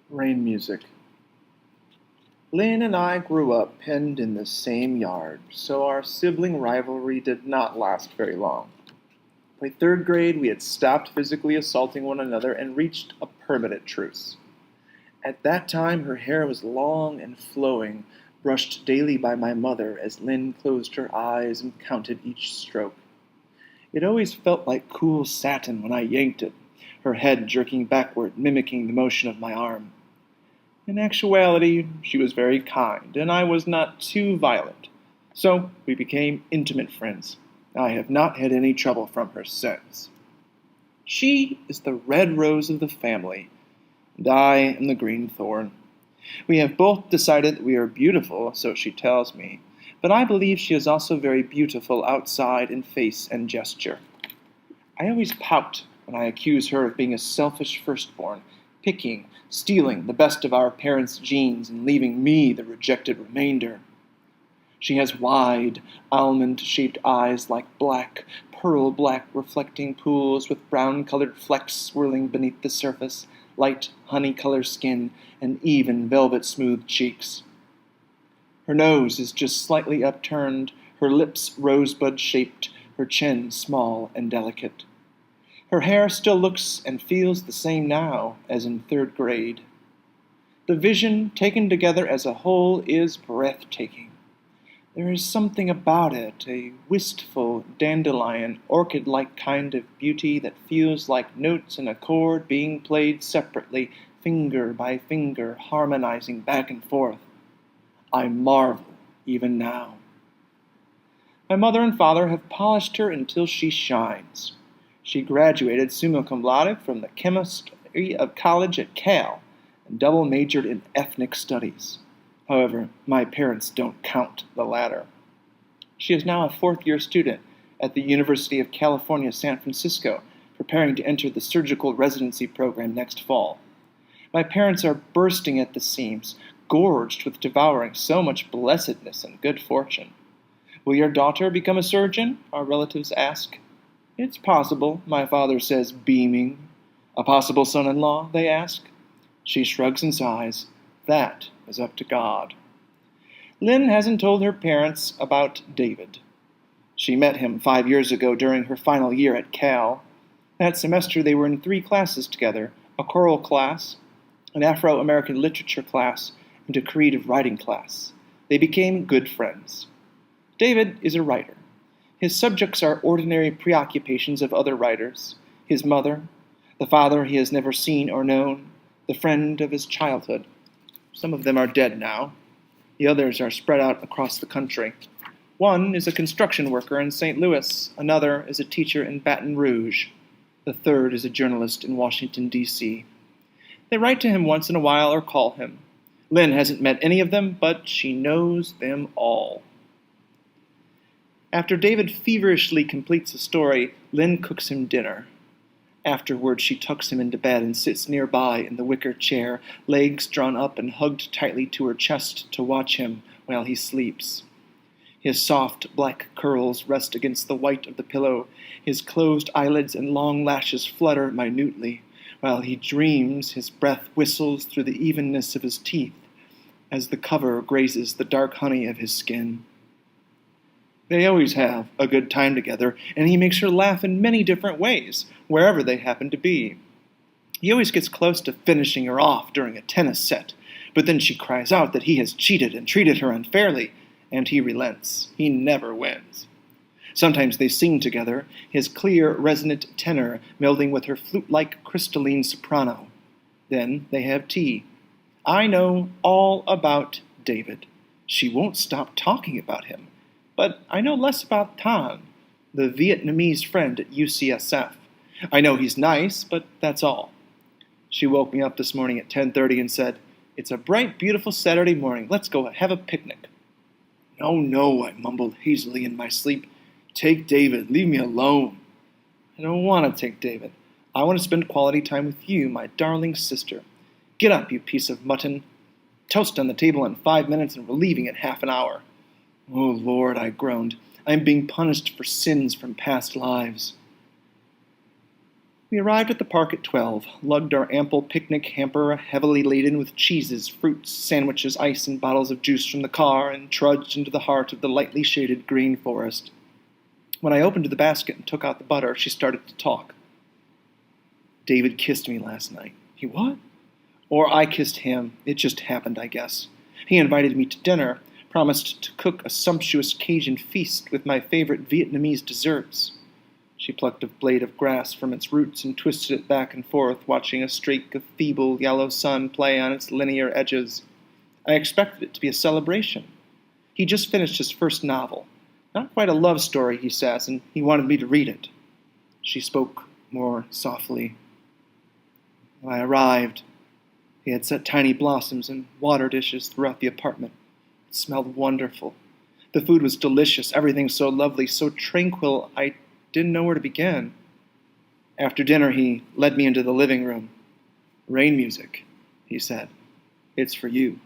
Rain music. Lynn and I grew up penned in the same yard, so our sibling rivalry did not last very long. By third grade, we had stopped physically assaulting one another and reached a permanent truce. At that time, her hair was long and flowing, brushed daily by my mother as Lynn closed her eyes and counted each stroke. It always felt like cool satin when I yanked it, her head jerking backward, mimicking the motion of my arm. In actuality, she was very kind, and I was not too violent, so we became intimate friends. I have not had any trouble from her since. She is the red rose of the family, and I am the green thorn. We have both decided that we are beautiful, so she tells me, but I believe she is also very beautiful outside in face and gesture. I always pout when I accuse her of being a selfish firstborn, picking, stealing the best of our parents' genes and leaving me the rejected remainder. She has wide, almond-shaped eyes like black, pearl-black reflecting pools with brown-colored flecks swirling beneath the surface, light honey-colored skin, and even velvet-smooth cheeks. Her nose is just slightly upturned, her lips rosebud-shaped, her chin small and delicate. Her hair still looks and feels the same now as in third grade. The vision, taken together as a whole, is breathtaking. There is something about it, a wistful, dandelion, orchid-like kind of beauty that feels like notes in a chord being played separately, finger by finger, harmonizing back and forth. I marvel even now. My mother and father have polished her until she shines. She graduated summa cum laude from the chemistry of college at Cal and double majored in ethnic studies. However, my parents don't count the latter. She is now a fourth-year student at the University of California, San Francisco, preparing to enter the surgical residency program next fall. My parents are bursting at the seams, gorged with devouring so much blessedness and good fortune. Will your daughter become a surgeon? Our relatives ask. It's possible, my father says, beaming. A possible son-in-law, they ask. She shrugs and sighs. That is up to God. Lynn hasn't told her parents about David. She met him 5 years ago during her final year at Cal. That semester they were in 3 classes together, a choral class, an Afro-American literature class, and a creative writing class. They became good friends. David is a writer. His subjects are ordinary preoccupations of other writers, his mother, the father he has never seen or known, the friend of his childhood. Some of them are dead now. The others are spread out across the country. One is a construction worker in St. Louis. Another is a teacher in Baton Rouge. The third is a journalist in Washington, D.C. They write to him once in a while or call him. Lynn hasn't met any of them, but she knows them all. After David feverishly completes a story, Lynn cooks him dinner. Afterward, she tucks him into bed and sits nearby in the wicker chair, legs drawn up and hugged tightly to her chest to watch him while he sleeps. His soft black curls rest against the white of the pillow. His closed eyelids and long lashes flutter minutely. While he dreams, his breath whistles through the evenness of his teeth as the cover grazes the dark honey of his skin. They always have a good time together, and he makes her laugh in many different ways, wherever they happen to be. He always gets close to finishing her off during a tennis set, but then she cries out that he has cheated and treated her unfairly, and he relents. He never wins. Sometimes they sing together, his clear, resonant tenor melding with her flute-like crystalline soprano. Then they have tea. I know all about David. She won't stop talking about him. But I know less about Tan, the Vietnamese friend at UCSF. I know he's nice, but that's all. She woke me up this morning at 10:30 and said, "It's a bright, beautiful Saturday morning. Let's go have a picnic." "No, no," I mumbled hazily in my sleep. "Take David. Leave me alone." "I don't want to take David. I want to spend quality time with you, my darling sister. Get up, you piece of mutton. Toast on the table in 5 minutes and we're leaving in half an hour." "Oh, Lord," I groaned. "I am being punished for sins from past lives." We arrived at the park at 12, lugged our ample picnic hamper heavily laden with cheeses, fruits, sandwiches, ice, and bottles of juice from the car, and trudged into the heart of the lightly shaded green forest. When I opened the basket and took out the butter, she started to talk. David kissed me last night. He what? Or I kissed him. It just happened, I guess. He invited me to dinner, promised to cook a sumptuous Cajun feast with my favorite Vietnamese desserts. She plucked a blade of grass from its roots and twisted it back and forth, watching a streak of feeble yellow sun play on its linear edges. I expected it to be a celebration. He just finished his first novel. Not quite a love story, he says, and he wanted me to read it. She spoke more softly. When I arrived, he had set tiny blossoms in water dishes throughout the apartment. It smelled wonderful. The food was delicious, everything so lovely, so tranquil, I didn't know where to begin. After dinner, he led me into the living room. Rain music, he said. It's for you.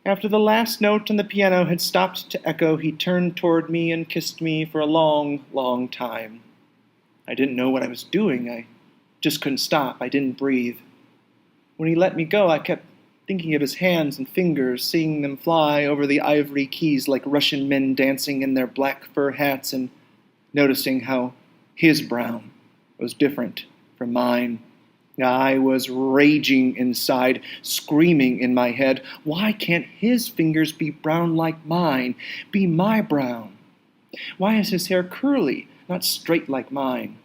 After the last note on the piano had stopped to echo, he turned toward me and kissed me for a long, long time. I didn't know what I was doing. I just couldn't stop. I didn't breathe. When he let me go, I kept thinking of his hands and fingers, seeing them fly over the ivory keys like Russian men dancing in their black fur hats, and noticing how his brown was different from mine. I was raging inside, screaming in my head, why can't his fingers be brown like mine, be my brown? Why is his hair curly, not straight like mine?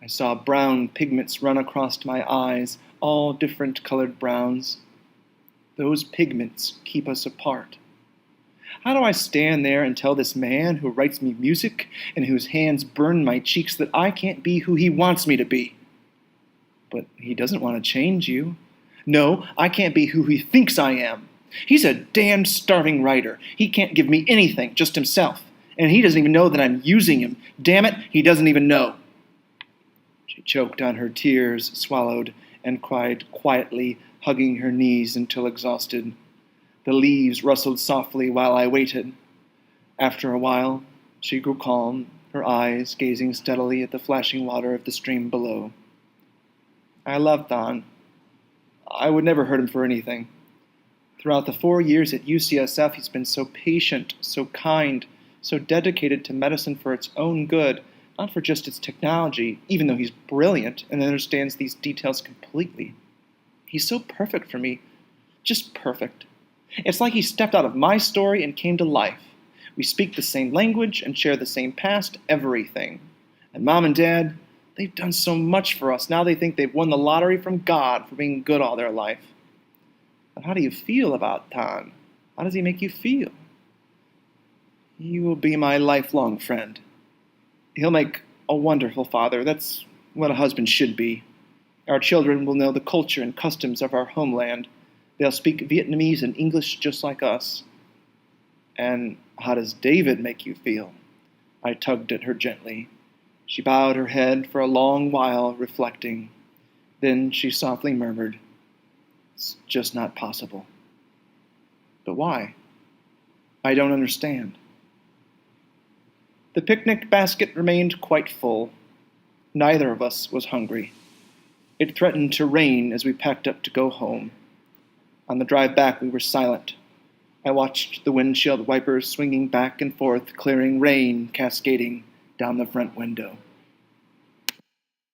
I saw brown pigments run across my eyes, all different colored browns. Those pigments keep us apart. How do I stand there and tell this man who writes me music and whose hands burn my cheeks that I can't be who he wants me to be? But he doesn't want to change you. No, I can't be who he thinks I am. He's a damned starving writer. He can't give me anything, just himself. And he doesn't even know that I'm using him. Damn it, he doesn't even know. She choked on her tears, swallowed, and cried quietly, hugging her knees until exhausted. The leaves rustled softly while I waited. After a while, she grew calm, her eyes gazing steadily at the flashing water of the stream below. I love Don. I would never hurt him for anything. Throughout the 4 years at UCSF, he's been so patient, so kind, so dedicated to medicine for its own good, not for just its technology, even though he's brilliant and understands these details completely. He's so perfect for me, just perfect. It's like he stepped out of my story and came to life. We speak the same language and share the same past, everything. And Mom and Dad, they've done so much for us. Now they think they've won the lottery from God for being good all their life. But how do you feel about Tan? How does he make you feel? He will be my lifelong friend. He'll make a wonderful father. That's what a husband should be. Our children will know the culture and customs of our homeland. They'll speak Vietnamese and English just like us. And how does David make you feel? I tugged at her gently. She bowed her head for a long while, reflecting. Then she softly murmured, "It's just not possible." But why? I don't understand. The picnic basket remained quite full. Neither of us was hungry. It threatened to rain as we packed up to go home. On the drive back, we were silent. I watched the windshield wipers swinging back and forth, clearing rain cascading down the front window.